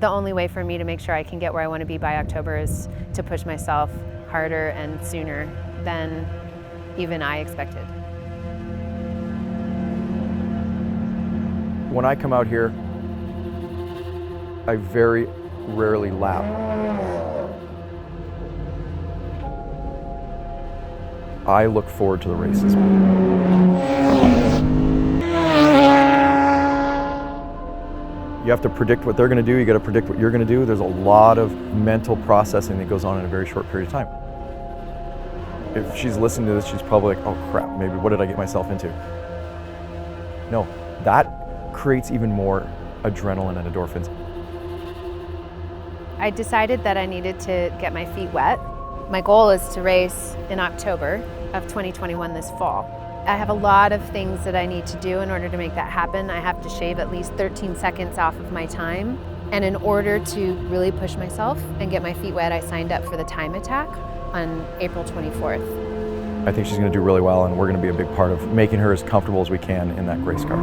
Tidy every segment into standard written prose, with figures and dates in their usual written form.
The only way for me to make sure I can get where I want to be by October is to push myself harder and sooner than even I expected. When I come out here, I very rarely lap. I look forward to the races. You have to predict what they're going to do, you got to predict what you're going to do. There's a lot of mental processing that goes on in a very short period of time. If she's listening to this, she's probably like, oh crap, maybe what did I get myself into? No, that creates even more adrenaline and endorphins. I decided that I needed to get my feet wet. My goal is to race in October of 2021 this fall. I have a lot of things that I need to do in order to make that happen. I have to shave at least 13 seconds off of my time. And in order to really push myself and get my feet wet, I signed up for the time attack on April 24th. I think she's going to do really well, and we're going to be a big part of making her as comfortable as we can in that race car.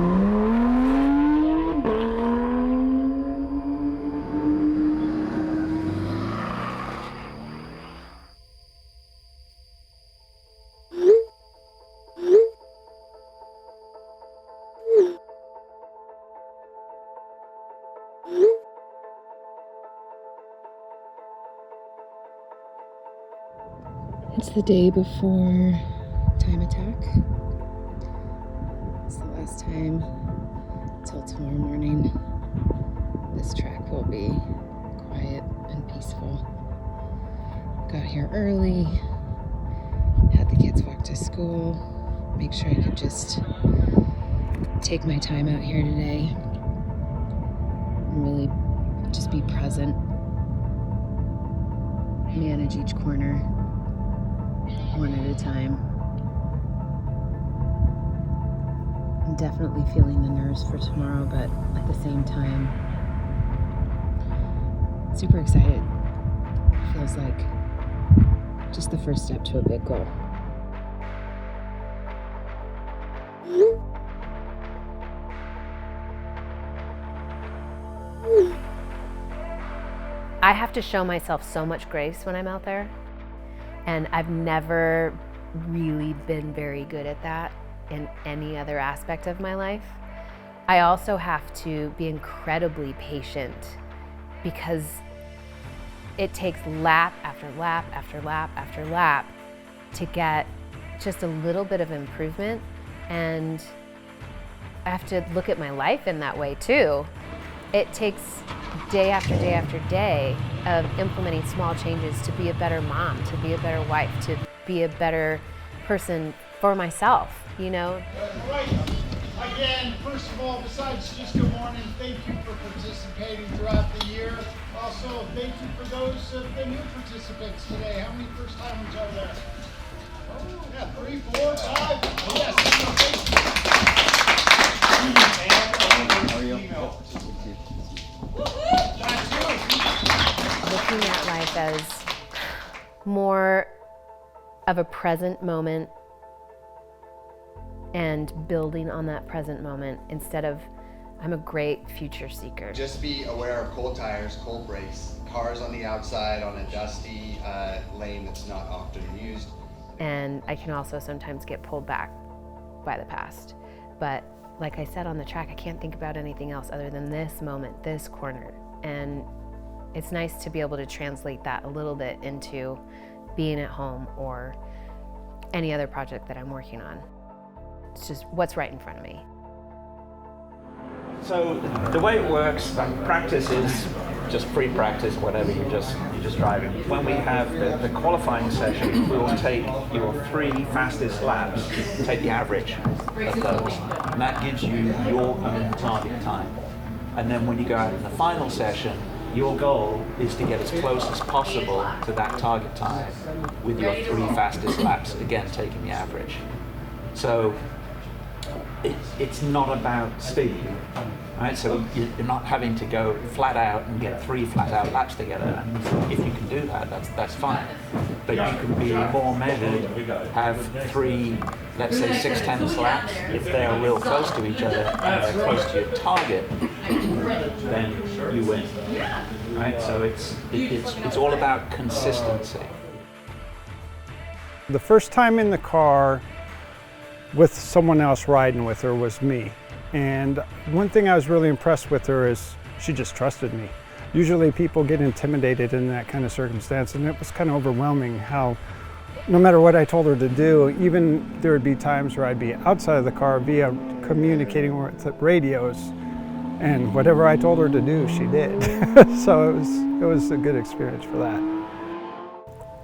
It's the day before time attack. It's the last time till tomorrow morning. This track will be quiet and peaceful. Got here early, had the kids walk to school, make sure I could just take my time out here today and really just be present, manage each corner one at a time. I'm definitely feeling the nerves for tomorrow, but at the same time, super excited. Feels like just the first step to a big goal. I have to show myself so much grace when I'm out there. And I've never really been very good at that in any other aspect of my life. I also have to be incredibly patient because it takes lap after lap after lap after lap to get just a little bit of improvement. And I have to look at my life in that way too. It takes day after day after day of implementing small changes to be a better mom, to be a better wife, to be a better person for myself, you know? All right. Again, first of all, besides just good morning, thank you for participating throughout the year. Also, thank you for those of the new participants today. How many first timers are there? Oh, yeah, 3, 4, 5. Yes, thank you. Looking at life as more of a present moment and building on that present moment instead of I'm a great future seeker. Just be aware of cold tires, cold brakes, cars on the outside on a dusty lane that's not often used. And I can also sometimes get pulled back by the past. But like I said on the track, I can't think about anything else other than this moment, this corner. And it's nice to be able to translate that a little bit into being at home or any other project that I'm working on. It's just what's right in front of me. So the way it works, practice is just pre-practice, whatever, you're just driving. When we have the qualifying session, we will take your 3 fastest laps, take the average of those, and that gives you your own target time. And then when you go out in the final session, your goal is to get as close as possible to that target time with your 3 fastest laps, again taking the average. So it's not about speed. Right, so you're not having to go flat out and get 3 flat out laps together, and if you can do that, that's fine. But you can be more measured, have 3, let's say 6/10 laps. If they're real close to each other and they're close to your target, then you win. Right, so it's all about consistency. The first time in the car with someone else riding with her was me. And one thing I was really impressed with her is she just trusted me. Usually people get intimidated in that kind of circumstance, and it was kind of overwhelming how no matter what I told her to do, even there would be times where I'd be outside of the car via communicating with the radios, and whatever I told her to do, she did. So it was a good experience for that.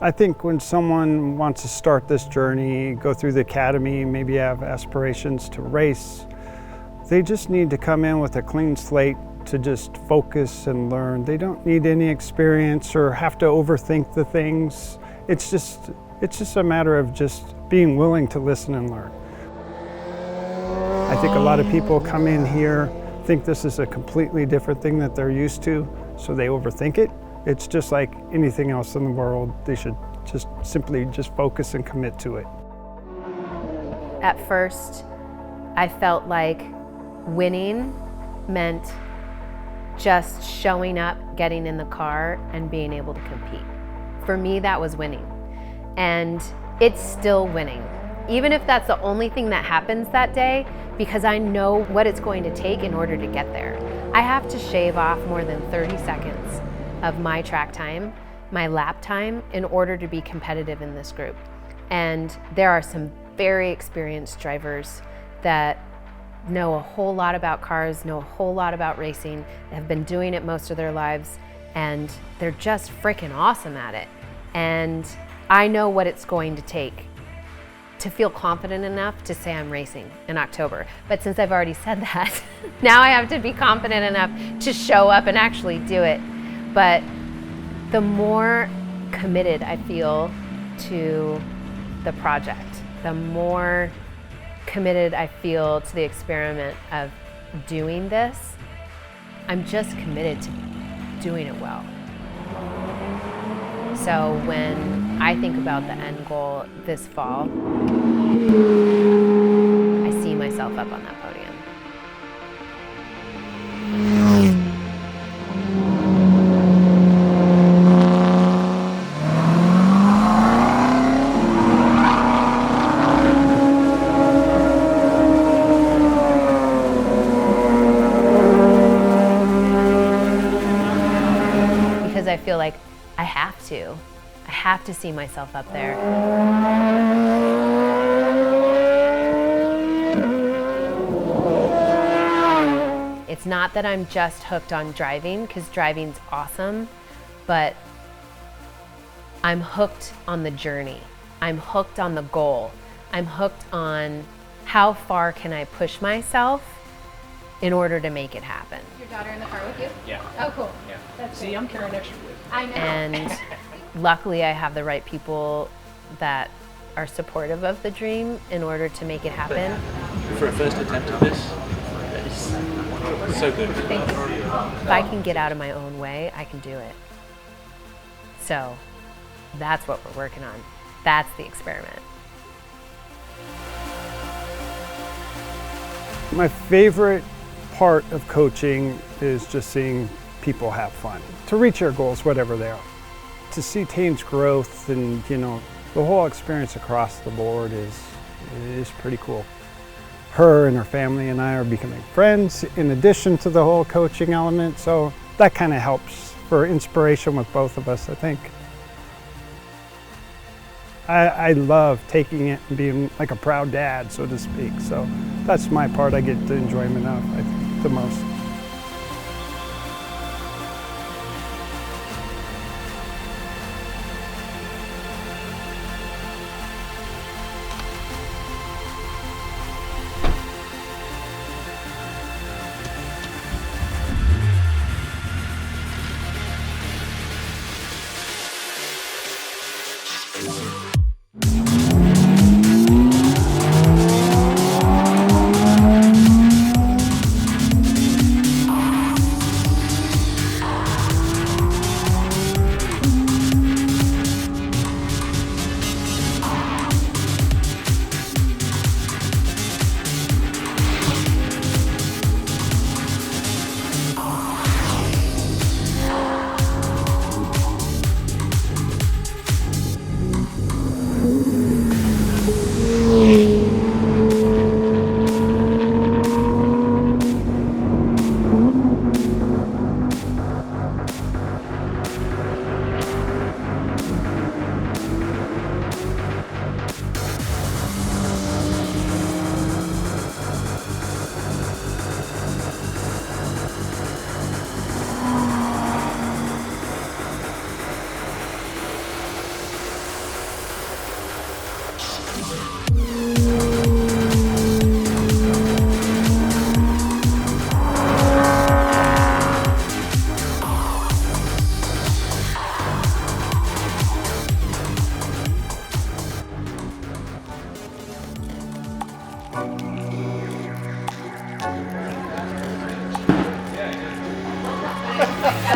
I think when someone wants to start this journey, go through the academy, maybe have aspirations to race, they just need to come in with a clean slate to just focus and learn. They don't need any experience or have to overthink the things. It's just a matter of just being willing to listen and learn. I think a lot of people come in here, think this is a completely different thing that they're used to, so they overthink it. It's just like anything else in the world. They should just simply focus and commit to it. At first, I felt like winning meant just showing up, getting in the car, and being able to compete. For me, that was winning. And it's still winning, even if that's the only thing that happens that day, because I know what it's going to take in order to get there. I have to shave off more than 30 seconds of my track time, my lap time, in order to be competitive in this group. And there are some very experienced drivers that know a whole lot about cars, know a whole lot about racing, have been doing it most of their lives, and they're just freaking awesome at it. And I know what it's going to take to feel confident enough to say I'm racing in October. But since I've already said that, now I have to be confident enough to show up and actually do it. But the more committed I feel to the project, the more committed I feel to the experiment of doing this, I'm just committed to doing it well. So when I think about the end goal this fall, I see myself up on that podium. Because I feel like I have to see myself up there. It's not that I'm just hooked on driving, because driving's awesome, but I'm hooked on the journey. I'm hooked on the goal. I'm hooked on how far can I push myself in order to make it happen. Your daughter in the car with you? Yeah. Oh, cool. Yeah. That's See, I'm carrying extra wood. I know. And luckily I have the right people that are supportive of the dream in order to make it happen. For a first attempt at this, it's so good. Thank you. If I can get out of my own way, I can do it. So that's what we're working on. That's the experiment. My favorite part of coaching is just seeing people have fun, to reach their goals, whatever they are. To see Tayne's growth and, the whole experience across the board is pretty cool. Her and her family and I are becoming friends in addition to the whole coaching element, so that kind of helps for inspiration with both of us, I think. I love taking it and being like a proud dad, so to speak, so that's my part I get the enjoyment of, I think, the most. Thank you.